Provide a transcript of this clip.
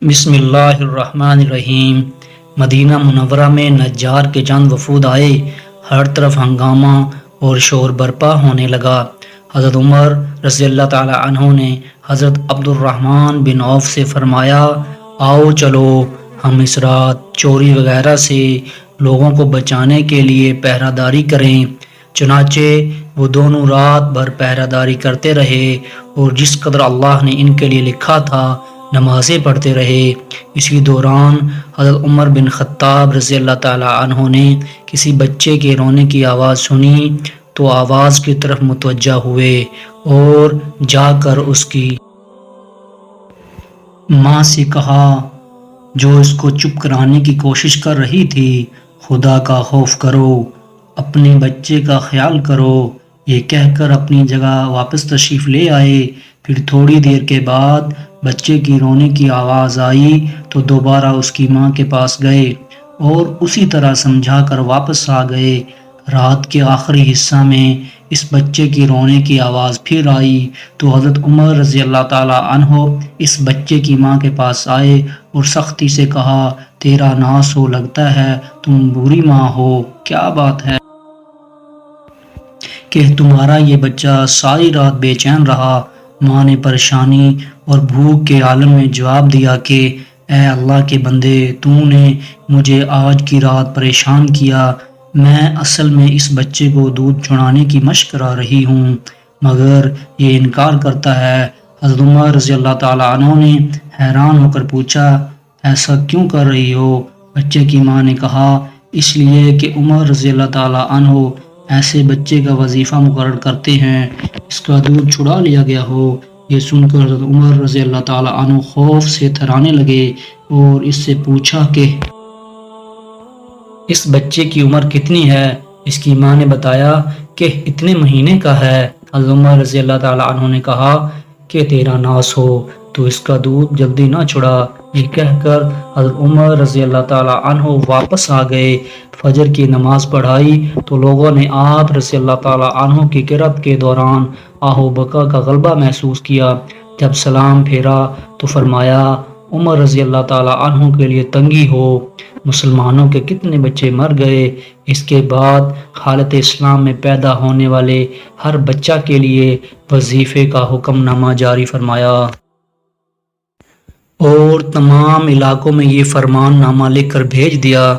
بسم اللہ الرحمن الرحیم۔ مدینہ منورہ میں نجار کے چند وفود آئے، ہر طرف ہنگامہ اور شور برپا ہونے لگا۔ حضرت عمر رضی اللہ تعالی عنہ نے حضرت عبد الرحمن بن عوف سے فرمایا، آؤ چلو ہم اس رات چوری وغیرہ سے لوگوں کو بچانے کے لیے پہرہ داری کریں۔ چنانچہ وہ دونوں رات بھر پہرہ داری کرتے رہے اور جس قدر اللہ نے ان کے لیے لکھا تھا نمازیں پڑھتے رہے۔ اسی دوران حضرت عمر بن خطاب رضی اللہ تعالی عنہ نے کسی بچے کے رونے کی آواز سنی تو آواز کی طرف متوجہ ہوئے اور جا کر اس کی ماں سے کہا جو اس کو چپ کرانے کی کوشش کر رہی تھی، خدا کا خوف کرو، اپنے بچے کا خیال کرو۔ یہ کہہ کر اپنی جگہ واپس تشریف لے آئے۔ پھر تھوڑی دیر کے بعد بچے کی رونے کی آواز آئی تو دوبارہ اس کی ماں کے پاس گئے اور اسی طرح سمجھا کر واپس آ گئے۔ رات کے آخری حصہ میں اس بچے کی رونے کی آواز پھر آئی تو حضرت عمر رضی اللہ تعالی عنہ اس بچے کی ماں کے پاس آئے اور سختی سے کہا، تیرا ناس ہو، لگتا ہے تم بری ماں ہو، کیا بات ہے کہ تمہارا یہ بچہ ساری رات بے چین رہا؟ ماں نے پریشانی اور بھوک کے عالم میں جواب دیا کہ اے اللہ کے بندے، تو نے مجھے آج کی رات پریشان کیا۔ میں اصل میں اس بچے کو دودھ چڑھانے کی مشق کرا رہی ہوں، مگر یہ انکار کرتا ہے۔ حضرت عمر رضی اللہ تعالی عنہ نے حیران ہو کر پوچھا، ایسا کیوں کر رہی ہو؟ بچے کی ماں نے کہا، اس لیے کہ عمر رضی اللہ تعالی عنہ ایسے بچے کا وظیفہ مقرر کرتے ہیں اس کا دودھ چھڑا لیا گیا ہو۔ یہ سن کر حضرت عمر رضی اللہ تعالی عنہ خوف سے تھرانے لگے اور اس سے پوچھا کہ اس بچے کی عمر کتنی ہے؟ اس کی ماں نے بتایا کہ اتنے مہینے کا ہے۔ حضرت عمر رضی اللہ تعالی عنہ نے کہا کہ تیرا ناس ہو، تو اس کا دودھ جلدی نہ چھڑا۔ یہ کہہ کر حضرت عمر رضی اللہ تعالی عنہ واپس آ گئے۔ فجر کی نماز پڑھائی تو لوگوں نے آپ رضی اللہ تعالی عنہ کی قرات کے دوران آہ و بکا کا غلبہ محسوس کیا۔ جب سلام پھیرا تو فرمایا، عمر رضی اللہ تعالی عنہ کے لیے تنگی ہو، مسلمانوں کے کتنے بچے مر گئے۔ اس کے بعد حالت اسلام میں پیدا ہونے والے ہر بچہ کے لیے وظیفے کا حکم نامہ جاری فرمایا اور تمام علاقوں میں یہ فرمان نامہ لکھ کر بھیج دیا